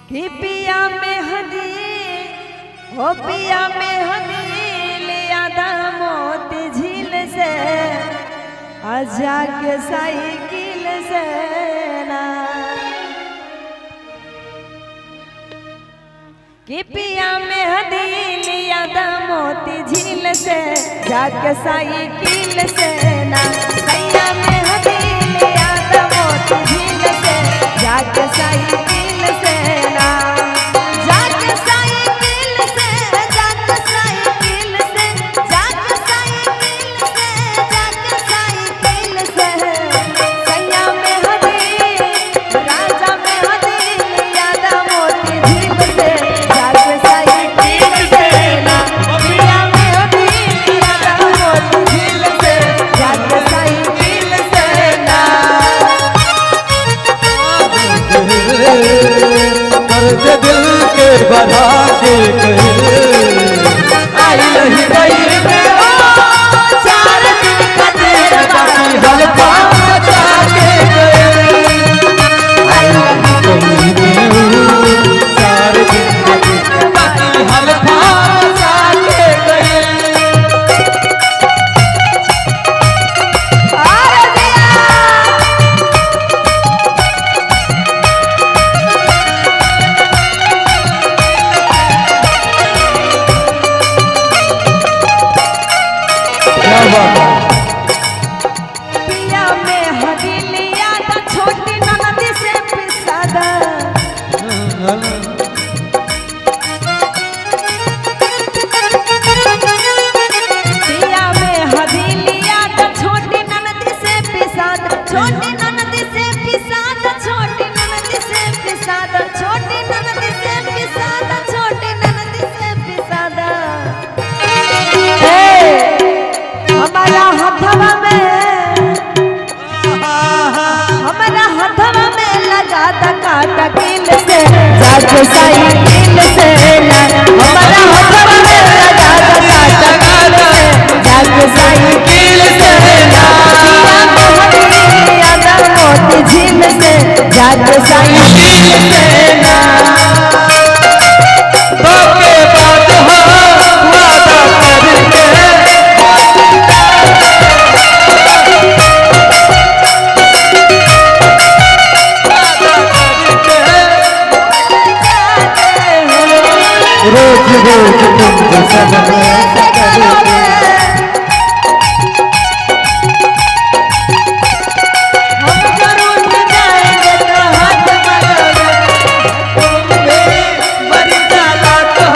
कि पिया में हदी हो पिया में हदी लिया मोती झील से आजा के साइकिल से ना कि पिया में हदी लिया मोती झील से जाके साइकिल से ना पिया में हदी लिया मोती झील से जाके साइकिल से ना जाके साइकिल से जाके साइकिल से जाके साइकिल से जाके साइकिल से सैया में हदी राजा में हदी लिया मोती झील से जाके साइकिल से ना पिया में हदी लिया मोती झील से जाके साइकिल से ना दर्द दिल के बढ़ा के आई नहीं गई में चार दिन का तेरा हल्का बचा के आई नहीं गई में 4 दिन हल्का बचा के पिया में हदी लिया तो छोटी ननद से पिसादा पिया में हदी लिया तो छोटी ननद से पिसादा छोटी ननद से पिसादा छोटी ननद से पिसादा छोटी ननद से पिसादा छोटी ननद से पिसादा हमारा हथवा में लगा काटा किल से जाके साइकिल से ना हमारा हथवा में लगा काटा किल से जाके साइकिल से ना मोती झील से जाके साइकिल से ना बाके बात हो वादा करके रोज रोज तुम सजने करोगे हम जरूर जाएंगे तो हाथ मरोगे तुम्हें मर जाला तो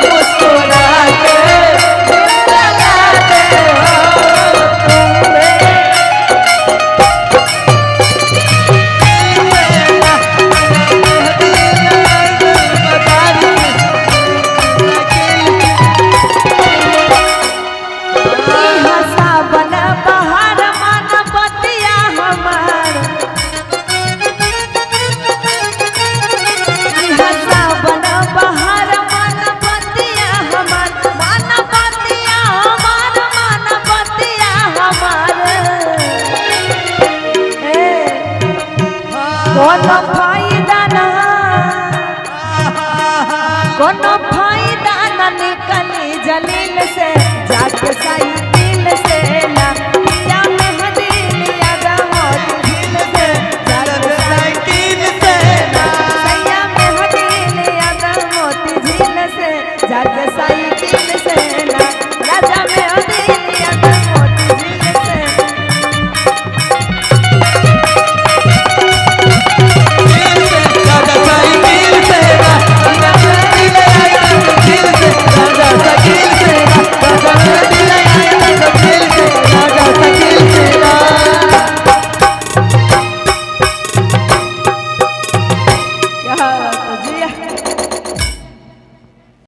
मुस्कुरा के लगाते हो हंसा बना बहार मन बतिया हमार हंसा बना बहार मन बतिया हमार मन बतिया हमार मन बतिया हमार कोनो फायदा ना कोनो फायदा ना निकली जलील से जाके साइकिल से ना